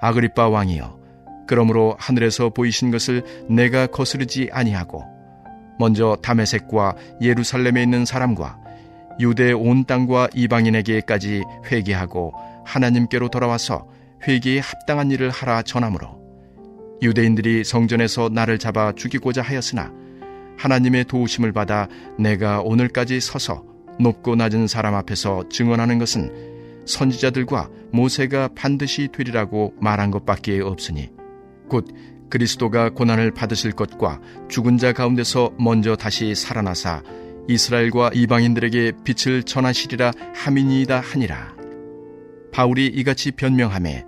아그리빠 왕이여, 그러므로 하늘에서 보이신 것을 내가 거스르지 아니하고 먼저 다메섹과 예루살렘에 있는 사람과 유대 온 땅과 이방인에게까지 회개하고 하나님께로 돌아와서 회개에 합당한 일을 하라 전하므로, 유대인들이 성전에서 나를 잡아 죽이고자 하였으나 하나님의 도우심을 받아 내가 오늘까지 서서 높고 낮은 사람 앞에서 증언하는 것은 선지자들과 모세가 반드시 되리라고 말한 것밖에 없으니, 곧 그리스도가 고난을 받으실 것과 죽은 자 가운데서 먼저 다시 살아나사 이스라엘과 이방인들에게 빛을 전하시리라 함이니이다 하니라. 바울이 이같이 변명하매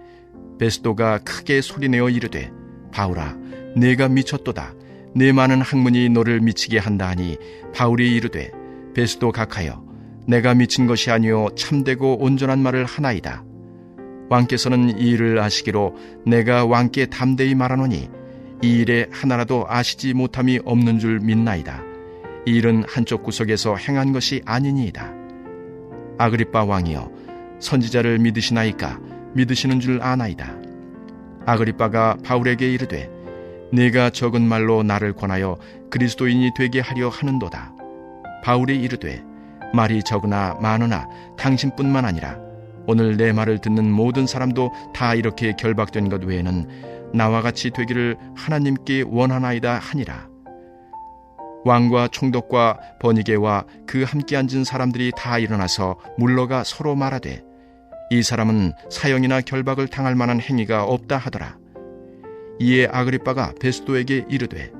베스도가 크게 소리내어 이르되, 바울아, 네가 미쳤도다. 네 많은 학문이 너를 미치게 한다 하니, 바울이 이르되, 베스도 각하여, 내가 미친 것이 아니요 참되고 온전한 말을 하나이다. 왕께서는 이 일을 아시기로 내가 왕께 담대히 말하노니 이 일에 하나라도 아시지 못함이 없는 줄 믿나이다. 이 일은 한쪽 구석에서 행한 것이 아니니이다. 아그리빠 왕이여, 선지자를 믿으시나이까? 믿으시는 줄 아나이다. 아그리빠가 바울에게 이르되, 네가 적은 말로 나를 권하여 그리스도인이 되게 하려 하는도다. 바울이 이르되, 말이 적으나 많으나 당신뿐만 아니라 오늘 내 말을 듣는 모든 사람도 다 이렇게 결박된 것 외에는 나와 같이 되기를 하나님께 원하나이다 하니라. 왕과 총독과 버니게와 그 함께 앉은 사람들이 다 일어나서 물러가 서로 말하되, 이 사람은 사형이나 결박을 당할 만한 행위가 없다 하더라. 이에 아그리빠가 베스도에게 이르되,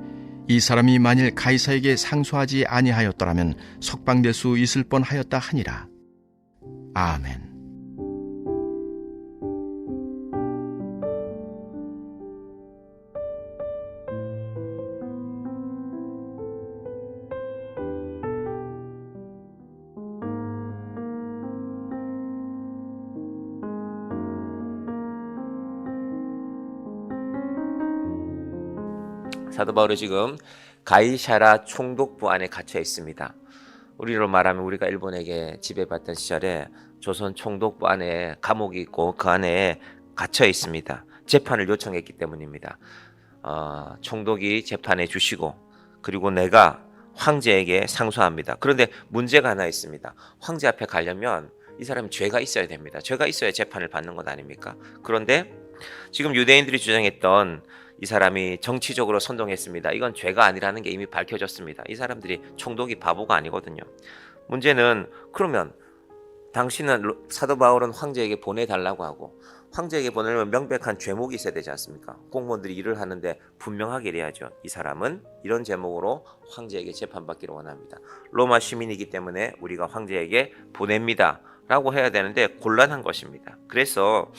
이 사람이 만일 가이사에게 상소하지 아니하였더라면 석방될 수 있을 뻔하였다 하니라. 아멘. 사도 바울은 지금 가이사랴 총독부 안에 갇혀 있습니다. 우리로 말하면 우리가 일본에게 지배받던 시절에 조선 총독부 안에 감옥이 있고 그 안에 갇혀 있습니다. 재판을 요청했기 때문입니다. 총독이 재판해 주시고, 그리고 내가 황제에게 상소합니다. 그런데 문제가 하나 있습니다. 황제 앞에 가려면 이 사람이 죄가 있어야 됩니다. 죄가 있어야 재판을 받는 것 아닙니까? 그런데 지금 유대인들이 주장했던 이 사람이 정치적으로 선동했습니다. 이건 죄가 아니라는 게 이미 밝혀졌습니다. 이 사람들이 총독이 바보가 아니거든요. 문제는, 그러면 당신은, 사도 바울은 황제에게 보내달라고 하고, 황제에게 보내려면 명백한 죄목이 있어야 되지 않습니까? 공무원들이 일을 하는데 분명하게 이래야죠. 이 사람은 이런 제목으로 황제에게 재판받기를 원합니다. 로마 시민이기 때문에 우리가 황제에게 보냅니다 라고 해야 되는데 곤란한 것입니다. 그래서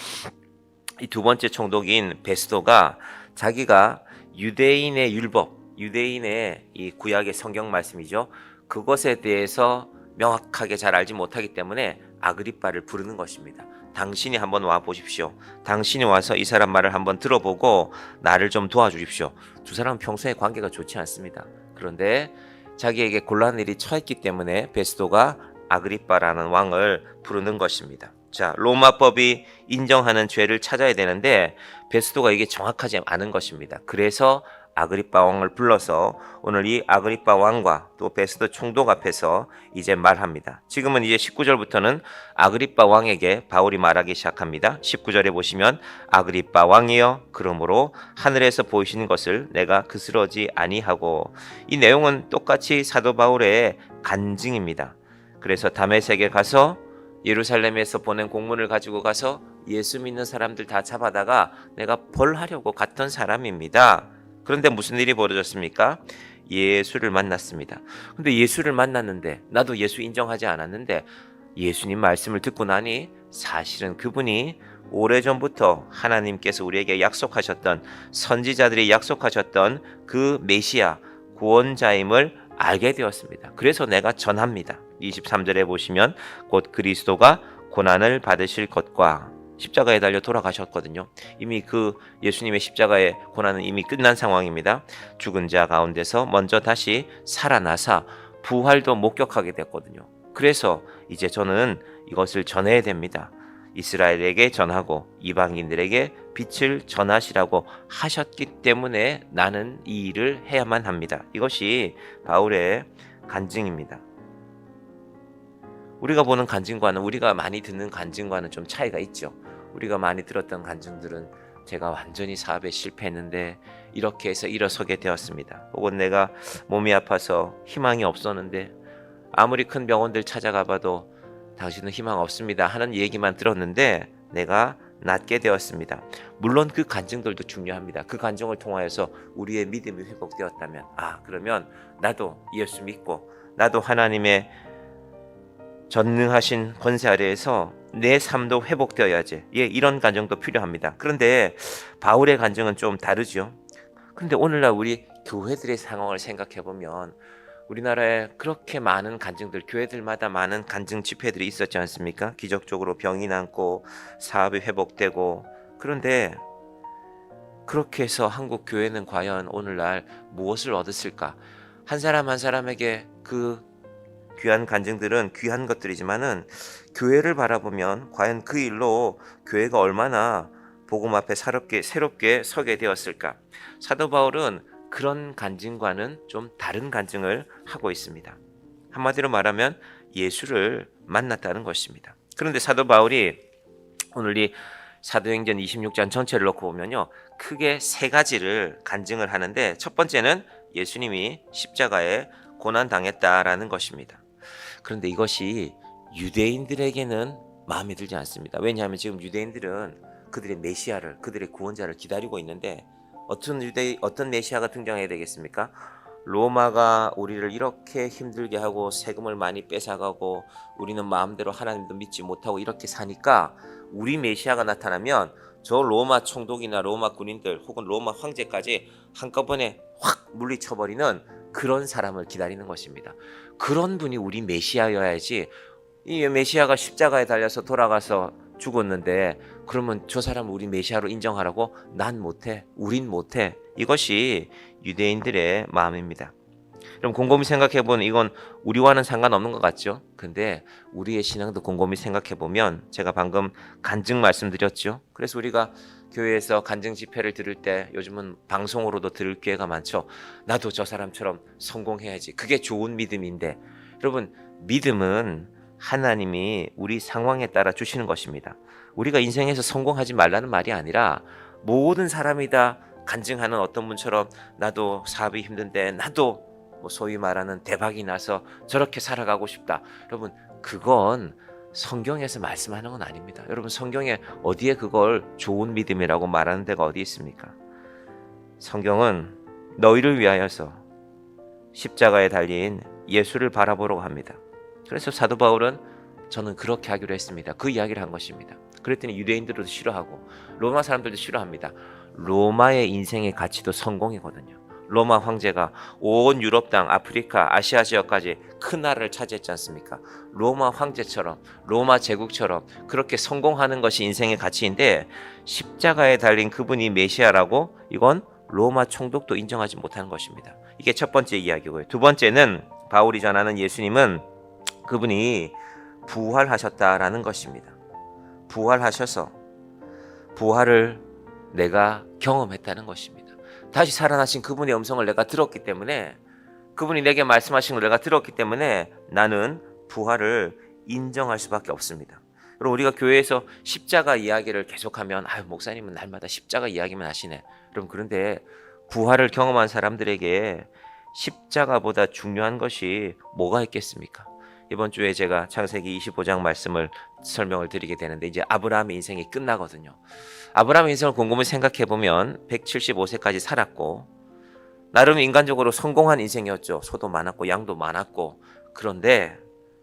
이 두 번째 총독인 베스도가 자기가 유대인의 율법, 유대인의 이 구약의 성경 말씀이죠, 그것에 대해서 명확하게 잘 알지 못하기 때문에 아그리빠를 부르는 것입니다. 당신이 한번 와 보십시오. 당신이 와서 이 사람 말을 한번 들어보고 나를 좀 도와주십시오. 두 사람은 평소에 관계가 좋지 않습니다. 그런데 자기에게 곤란한 일이 처했기 때문에 베스도가 아그리빠라는 왕을 부르는 것입니다. 자, 로마법이 인정하는 죄를 찾아야 되는데 베스도가 이게 정확하지 않은 것입니다. 그래서 아그리빠 왕을 불러서 오늘 이 아그리빠 왕과 또 베스도 총독 앞에서 이제 말합니다. 지금은 이제 19절부터는 아그리빠 왕에게 바울이 말하기 시작합니다. 19절에 보시면, 아그리빠 왕이여, 그러므로 하늘에서 보이시는 것을 내가 그스러지 아니하고, 이 내용은 똑같이 사도 바울의 간증입니다. 그래서 다메섹에 가서 예루살렘에서 보낸 공문을 가지고 가서 예수 믿는 사람들 다 잡아다가 내가 벌하려고 갔던 사람입니다. 그런데 무슨 일이 벌어졌습니까? 예수를 만났습니다. 근데 예수를 만났는데, 나도 예수 인정하지 않았는데 예수님 말씀을 듣고 나니 사실은 그분이 오래전부터 하나님께서 우리에게 약속하셨던, 선지자들이 약속하셨던 그 메시아 구원자임을 알게 되었습니다. 그래서 내가 전합니다. 23절에 보시면, 곧 그리스도가 고난을 받으실 것과, 십자가에 달려 돌아가셨거든요. 이미 그 예수님의 십자가의 고난은 이미 끝난 상황입니다. 죽은 자 가운데서 먼저 다시 살아나사 부활도 목격하게 됐거든요. 그래서 이제 저는 이것을 전해야 됩니다. 이스라엘에게 전하고 이방인들에게 빛을 전하시라고 하셨기 때문에 나는 이 일을 해야만 합니다. 이것이 바울의 간증입니다. 우리가 보는 간증과는, 우리가 많이 듣는 간증과는 좀 차이가 있죠. 우리가 많이 들었던 간증들은 제가 완전히 사업에 실패했는데 이렇게 해서 일어서게 되었습니다. 혹은 내가 몸이 아파서 희망이 없었는데 아무리 큰 병원들 찾아가 봐도 당신은 희망 없습니다 하는 얘기만 들었는데 내가 낫게 되었습니다. 물론 그 간증들도 중요합니다. 그 간증을 통하여서 우리의 믿음이 회복되었다면, 그러면 나도 예수 믿고 나도 하나님의 전능하신 권세 아래에서 내 삶도 회복되어야지. 이런 간증도 필요합니다. 그런데 바울의 간증은 좀 다르죠. 그런데 오늘날 우리 교회들의 상황을 생각해 보면 우리나라에 그렇게 많은 간증들, 교회들마다 많은 간증 집회들이 있었지 않습니까? 기적적으로 병이 낫고 사업이 회복되고. 그런데 그렇게 해서 한국 교회는 과연 오늘날 무엇을 얻었을까? 한 사람 한 사람에게 그 귀한 간증들은 귀한 것들이지만은 교회를 바라보면 과연 그 일로 교회가 얼마나 복음 앞에 새롭게 서게 되었을까? 사도 바울은 그런 간증과는 좀 다른 간증을 하고 있습니다. 한마디로 말하면 예수를 만났다는 것입니다. 그런데 사도 바울이 오늘 이 사도행전 26장 전체를 놓고 보면요, 크게 세 가지를 간증을 하는데, 첫 번째는 예수님이 십자가에 고난당했다라는 것입니다. 그런데 이것이 유대인들에게는 마음에 들지 않습니다. 왜냐하면 지금 유대인들은 그들의 메시아를, 그들의 구원자를 기다리고 있는데 어떤 메시아가 등장해야 되겠습니까? 로마가 우리를 이렇게 힘들게 하고 세금을 많이 뺏어가고 우리는 마음대로 하나님도 믿지 못하고 이렇게 사니까 우리 메시아가 나타나면 저 로마 총독이나 로마 군인들 혹은 로마 황제까지 한꺼번에 확 물리쳐버리는 그런 사람을 기다리는 것입니다. 그런 분이 우리 메시아여야지. 이 메시아가 십자가에 달려서 돌아가서 죽었는데 그러면 저 사람을 우리 메시아로 인정하라고? 난 못해, 우린 못해. 이것이 유대인들의 마음입니다. 그럼 곰곰이 생각해보면 이건 우리와는 상관없는 것 같죠? 근데 우리의 신앙도 곰곰이 생각해보면, 제가 방금 간증 말씀드렸죠? 그래서 우리가 교회에서 간증 집회를 들을 때 요즘은 방송으로도 들을 기회가 많죠. 나도 저 사람처럼 성공해야지. 그게 좋은 믿음인데, 여러분, 믿음은 하나님이 우리 상황에 따라 주시는 것입니다. 우리가 인생에서 성공하지 말라는 말이 아니라 모든 사람이 다 간증하는 어떤 분처럼 나도 사업이 힘든데 나도 소위 말하는 대박이 나서 저렇게 살아가고 싶다. 여러분, 그건 성경에서 말씀하는 건 아닙니다. 여러분, 성경에 어디에 그걸 좋은 믿음이라고 말하는 데가 어디 있습니까? 성경은 너희를 위하여서 십자가에 달린 예수를 바라보라고 합니다. 그래서 사도 바울은 저는 그렇게 하기로 했습니다. 그 이야기를 한 것입니다. 그랬더니 유대인들도 싫어하고 로마 사람들도 싫어합니다. 로마의 인생의 가치도 성공이거든요. 로마 황제가 온 유럽 땅, 아프리카, 아시아 지역까지 큰 나라를 차지했지 않습니까? 로마 황제처럼, 로마 제국처럼 그렇게 성공하는 것이 인생의 가치인데, 십자가에 달린 그분이 메시아라고 이건 로마 총독도 인정하지 못하는 것입니다. 이게 첫 번째 이야기고요. 두 번째는 바울이 전하는 예수님은 그분이 부활하셨다라는 것입니다. 부활하셔서 부활을 내가 경험했다는 것입니다. 다시 살아나신 그분의 음성을 내가 들었기 때문에, 그분이 내게 말씀하신 걸 내가 들었기 때문에 나는 부활을 인정할 수밖에 없습니다. 그럼 우리가 교회에서 십자가 이야기를 계속하면 목사님은 날마다 십자가 이야기만 하시네. 그런데 부활을 경험한 사람들에게 십자가보다 중요한 것이 뭐가 있겠습니까? 이번 주에 제가 창세기 25장 말씀을 설명을 드리게 되는데, 이제 아브라함의 인생이 끝나거든요. 아브라함의 인생을 곰곰이 생각해보면 175세까지 살았고 나름 인간적으로 성공한 인생이었죠. 소도 많았고 양도 많았고. 그런데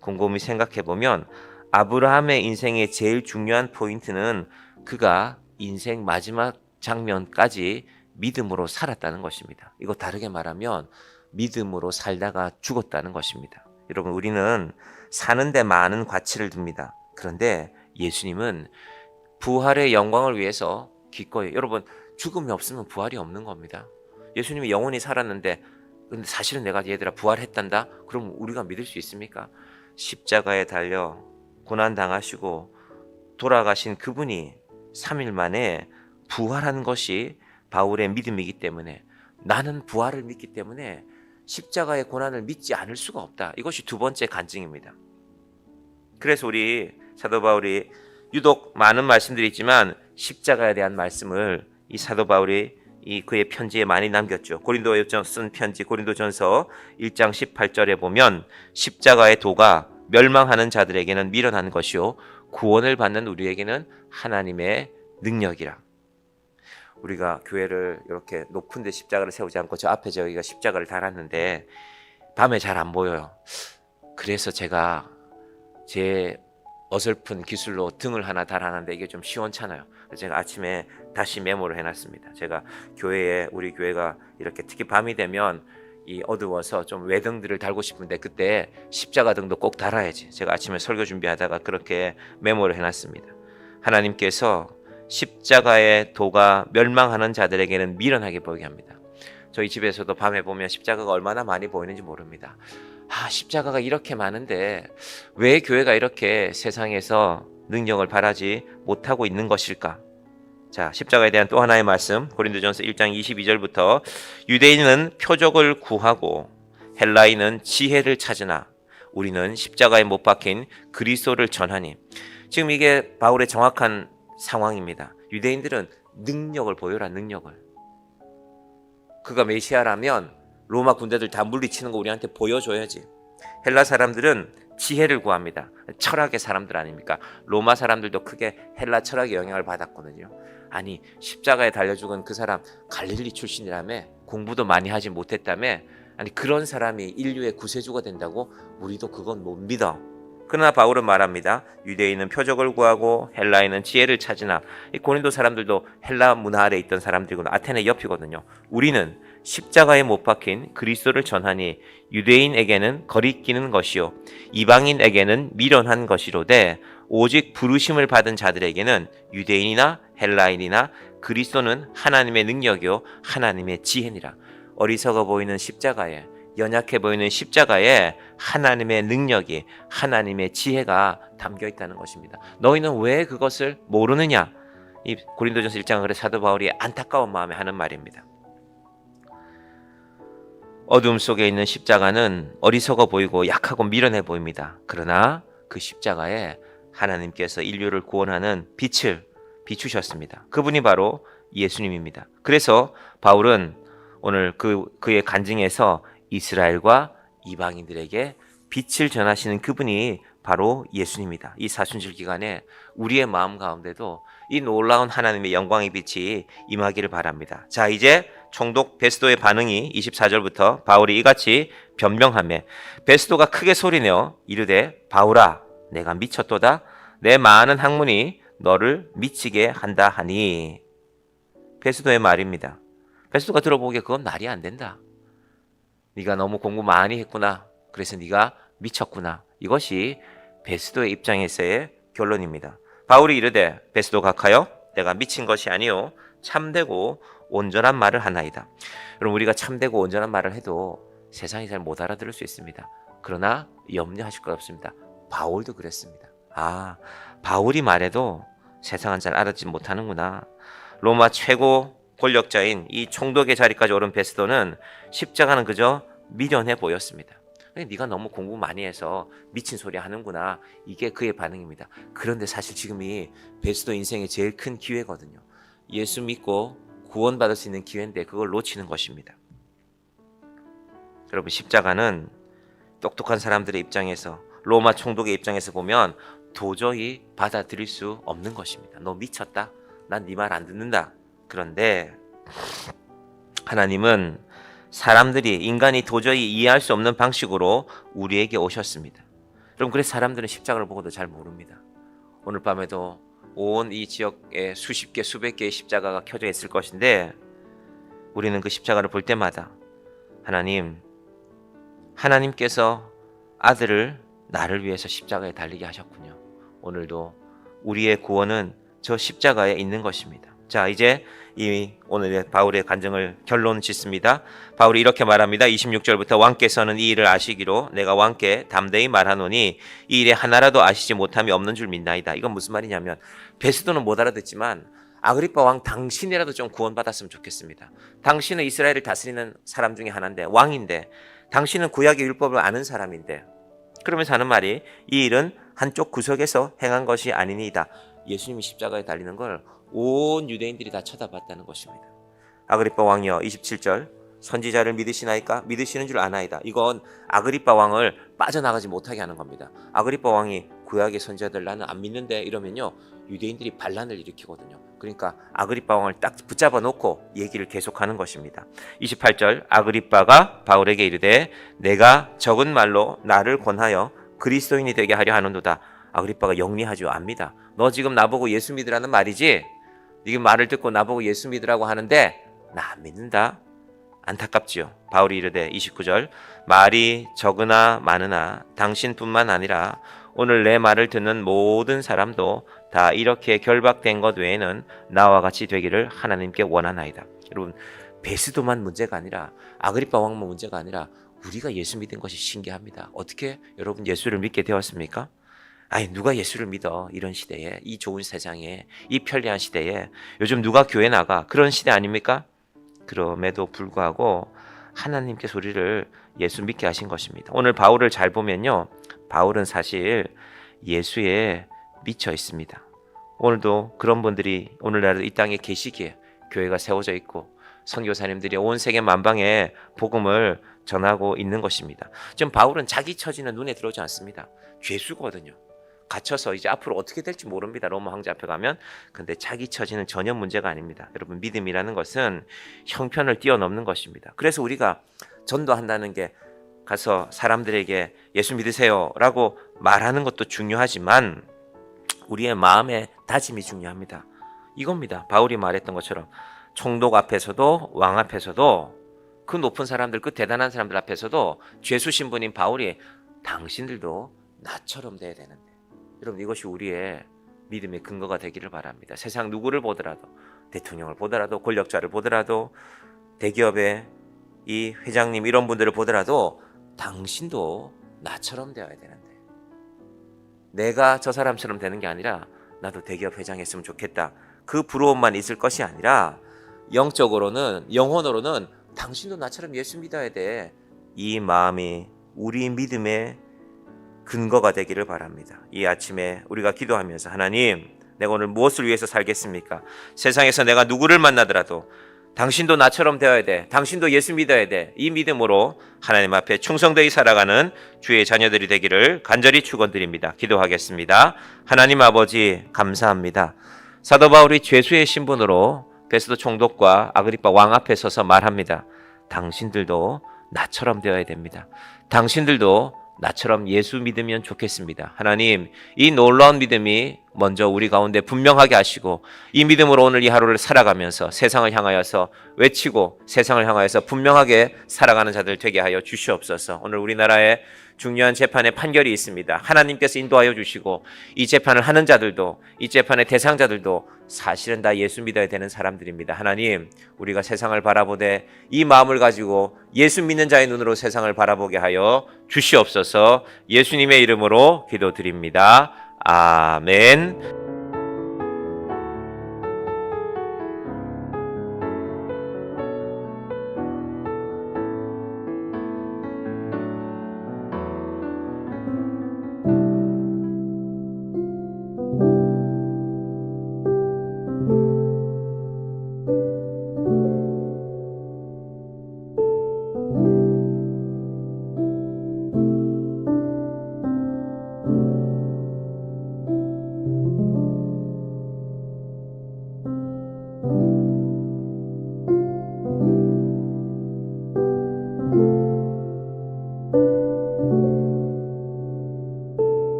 곰곰이 생각해보면 아브라함의 인생의 제일 중요한 포인트는 그가 인생 마지막 장면까지 믿음으로 살았다는 것입니다. 이거 다르게 말하면 믿음으로 살다가 죽었다는 것입니다. 여러분, 우리는 사는데 많은 가치를 둡니다. 그런데 예수님은 부활의 영광을 위해서 기꺼이, 여러분, 죽음이 없으면 부활이 없는 겁니다. 예수님이 영원히 살았는데 근데 사실은 내가 얘들아 부활했단다? 그럼 우리가 믿을 수 있습니까? 십자가에 달려 고난 당하시고 돌아가신 그분이 3일 만에 부활한 것이 바울의 믿음이기 때문에 나는 부활을 믿기 때문에 십자가의 고난을 믿지 않을 수가 없다. 이것이 두 번째 간증입니다. 그래서 우리 사도 바울이 유독 많은 말씀들이 있지만 십자가에 대한 말씀을 이 사도 바울이 이 그의 편지에 많이 남겼죠. 고린도에 쓴 편지 고린도전서 1장 18절에 보면 십자가의 도가 멸망하는 자들에게는 미련한 것이요 구원을 받는 우리에게는 하나님의 능력이라. 우리가 교회를 이렇게 높은 데 십자가를 세우지 않고 저 앞에 저희가 십자가를 달았는데 밤에 잘 안 보여요. 그래서 제가 제 어설픈 기술로 등을 하나 달았는데 이게 좀 시원찮아요. 그래서 제가 아침에 다시 메모를 해놨습니다. 제가 교회에 우리 교회가 이렇게 특히 밤이 되면 이 어두워서 좀 외등들을 달고 싶은데 그때 십자가 등도 꼭 달아야지. 제가 아침에 설교 준비하다가 그렇게 메모를 해놨습니다. 하나님께서 십자가의 도가 멸망하는 자들에게는 미련하게 보이게 합니다. 저희 집에서도 밤에 보면 십자가가 얼마나 많이 보이는지 모릅니다. 십자가가 이렇게 많은데 왜 교회가 이렇게 세상에서 능력을 발하지 못하고 있는 것일까? 자, 십자가에 대한 또 하나의 말씀 고린도전서 1장 22절부터 유대인은 표적을 구하고 헬라인은 지혜를 찾으나 우리는 십자가에 못 박힌 그리스도를 전하니. 지금 이게 바울의 정확한 상황입니다. 유대인들은 능력을 보여라, 능력을. 그가 메시아라면 로마 군대들 다 물리치는 거 우리한테 보여줘야지. 헬라 사람들은 지혜를 구합니다. 철학의 사람들 아닙니까? 로마 사람들도 크게 헬라 철학의 영향을 받았거든요. 아니, 십자가에 달려 죽은 그 사람 갈릴리 출신이라며, 공부도 많이 하지 못했다며, 아니 그런 사람이 인류의 구세주가 된다고? 우리도 그건 못 믿어. 그러나 바울은 말합니다. 유대인은 표적을 구하고 헬라인은 지혜를 찾으나. 이 고린도 사람들도 헬라 문화 아래 있던 사람들이거든요. 아테네 옆이거든요. 우리는 십자가에 못 박힌 그리스도를 전하니 유대인에게는 거리끼는 것이요 이방인에게는 미련한 것이로되 오직 부르심을 받은 자들에게는 유대인이나 헬라인이나 그리스도는 하나님의 능력이요 하나님의 지혜니라. 어리석어 보이는 십자가에, 연약해 보이는 십자가에 하나님의 능력이, 하나님의 지혜가 담겨 있다는 것입니다. 너희는 왜 그것을 모르느냐? 이 고린도전서 1장은 그래 사도 바울이 안타까운 마음에 하는 말입니다. 어둠 속에 있는 십자가는 어리석어 보이고 약하고 미련해 보입니다. 그러나 그 십자가에 하나님께서 인류를 구원하는 빛을 비추셨습니다. 그분이 바로 예수님입니다. 그래서 바울은 오늘 그의 간증에서 이스라엘과 이방인들에게 빛을 전하시는 그분이 바로 예수님이다. 이 사순절 기간에 우리의 마음 가운데도 이 놀라운 하나님의 영광의 빛이 임하기를 바랍니다. 자, 이제 총독 베스도의 반응이 24절부터 바울이 이같이 변명하며 베스도가 크게 소리내어 이르되 바울아 내가 미쳤도다. 내 많은 학문이 너를 미치게 한다 하니. 베스도의 말입니다. 베스도가 들어보기에 그건 말이 안 된다. 네가 너무 공부 많이 했구나. 그래서 네가 미쳤구나. 이것이 베스도의 입장에서의 결론입니다. 바울이 이르되 베스도 각하여 내가 미친 것이 아니요 참되고 온전한 말을 하나이다. 여러분 우리가 참되고 온전한 말을 해도 세상이 잘 못 알아들을 수 있습니다. 그러나 염려하실 것 없습니다. 바울도 그랬습니다. 바울이 말해도 세상은 잘 알아듣지 못하는구나. 로마 최고 권력자인 이 총독의 자리까지 오른 베스도는 십자가는 그저 미련해 보였습니다. 네가 너무 공부 많이 해서 미친 소리 하는구나. 이게 그의 반응입니다. 그런데 사실 지금이 베스도 인생의 제일 큰 기회거든요. 예수 믿고 구원받을 수 있는 기회인데 그걸 놓치는 것입니다. 여러분 십자가는 똑똑한 사람들의 입장에서, 로마 총독의 입장에서 보면 도저히 받아들일 수 없는 것입니다. 너 미쳤다. 난 네 말 안 듣는다. 그런데 하나님은 인간이 도저히 이해할 수 없는 방식으로 우리에게 오셨습니다. 여러분 그래서 사람들은 십자가를 보고도 잘 모릅니다. 오늘 밤에도 온 이 지역에 수십 개, 수백 개의 십자가가 켜져 있을 것인데 우리는 그 십자가를 볼 때마다 하나님께서 아들을 나를 위해서 십자가에 달리게 하셨군요. 오늘도 우리의 구원은 저 십자가에 있는 것입니다. 자, 이제 이 오늘의 바울의 간증을 결론 짓습니다. 바울이 이렇게 말합니다. 26절부터 왕께서는 이 일을 아시기로 내가 왕께 담대히 말하노니 이 일에 하나라도 아시지 못함이 없는 줄 믿나이다. 이건 무슨 말이냐면 베스도는 못 알아듣지만 아그리빠 왕 당신이라도 좀 구원받았으면 좋겠습니다. 당신은 이스라엘을 다스리는 사람 중에 하나인데 왕인데 당신은 구약의 율법을 아는 사람인데 그러면서 하는 말이 이 일은 한쪽 구석에서 행한 것이 아니니이다. 예수님이 십자가에 달리는 걸 온 유대인들이 다 쳐다봤다는 것입니다. 아그리빠 왕이여 27절 선지자를 믿으시나이까? 믿으시는 줄 아나이다. 이건 아그리빠 왕을 빠져나가지 못하게 하는 겁니다. 아그리빠 왕이 구약의 선지자들 나는 안 믿는데 이러면요 유대인들이 반란을 일으키거든요. 그러니까 아그리빠 왕을 딱 붙잡아 놓고 얘기를 계속하는 것입니다. 28절 아그리빠가 바울에게 이르되 내가 적은 말로 나를 권하여 그리스도인이 되게 하려 하는도다. 아그리빠가 영리하죠. 압니다. 너 지금 나보고 예수 믿으라는 말이지? 네가 말을 듣고 나보고 예수 믿으라고 하는데 나 안 믿는다. 안타깝지요. 바울이 이르되 29절 말이 적으나 많으나 당신뿐만 아니라 오늘 내 말을 듣는 모든 사람도 다 이렇게 결박된 것 외에는 나와 같이 되기를 하나님께 원하나이다. 여러분 베스도만 문제가 아니라 아그리빠 왕만 문제가 아니라 우리가 예수 믿은 것이 신기합니다. 어떻게 여러분 예수를 믿게 되었습니까? 아니 누가 예수를 믿어? 이런 시대에 이 좋은 세상에 이 편리한 시대에 요즘 누가 교회 나가? 그런 시대 아닙니까? 그럼에도 불구하고 하나님께서 우리를 예수 믿게 하신 것입니다. 오늘 바울을 잘 보면요 바울은 사실 예수에 미쳐 있습니다. 오늘도 그런 분들이 오늘날 이 땅에 계시기에 교회가 세워져 있고 선교사님들이 온 세계 만방에 복음을 전하고 있는 것입니다. 지금 바울은 자기 처지는 눈에 들어오지 않습니다. 죄수거든요. 갇혀서 이제 앞으로 어떻게 될지 모릅니다. 로마 황제 앞에 가면. 근데 자기 처지는 전혀 문제가 아닙니다. 여러분 믿음이라는 것은 형편을 뛰어넘는 것입니다. 그래서 우리가 전도한다는 게 가서 사람들에게 예수 믿으세요 라고 말하는 것도 중요하지만 우리의 마음의 다짐이 중요합니다. 이겁니다. 바울이 말했던 것처럼 총독 앞에서도 왕 앞에서도 그 높은 사람들 그 대단한 사람들 앞에서도 죄수 신분인 바울이 당신들도 나처럼 돼야 되는데 여러분 이것이 우리의 믿음의 근거가 되기를 바랍니다. 세상 누구를 보더라도 대통령을 보더라도 권력자를 보더라도 대기업의 이 회장님 이런 분들을 보더라도 당신도 나처럼 되어야 되는데 내가 저 사람처럼 되는 게 아니라 나도 대기업 회장 했으면 좋겠다. 그 부러움만 있을 것이 아니라 영적으로는 영혼으로는 당신도 나처럼 예수 믿어야 돼. 이 마음이 우리 믿음의 근거가 되기를 바랍니다. 이 아침에 우리가 기도하면서 하나님 내가 오늘 무엇을 위해서 살겠습니까? 세상에서 내가 누구를 만나더라도 당신도 나처럼 되어야 돼. 당신도 예수 믿어야 돼. 이 믿음으로 하나님 앞에 충성되이 살아가는 주의 자녀들이 되기를 간절히 축원드립니다. 기도하겠습니다. 하나님 아버지 감사합니다. 사도 바울이 죄수의 신분으로 베스도 총독과 아그리빠 왕 앞에 서서 말합니다. 당신들도 나처럼 되어야 됩니다. 당신들도 나처럼 예수 믿으면 좋겠습니다. 하나님, 이 놀라운 믿음이 먼저 우리 가운데 분명하게 하시고 이 믿음으로 오늘 이 하루를 살아가면서 세상을 향하여서 외치고 세상을 향하여서 분명하게 살아가는 자들 되게 하여 주시옵소서. 오늘 우리나라에 중요한 재판의 판결이 있습니다. 하나님께서 인도하여 주시고 이 재판을 하는 자들도 이 재판의 대상자들도 사실은 다 예수 믿어야 되는 사람들입니다. 하나님, 우리가 세상을 바라보되 이 마음을 가지고 예수 믿는 자의 눈으로 세상을 바라보게 하여 주시옵소서. 예수님의 이름으로 기도드립니다. 아멘.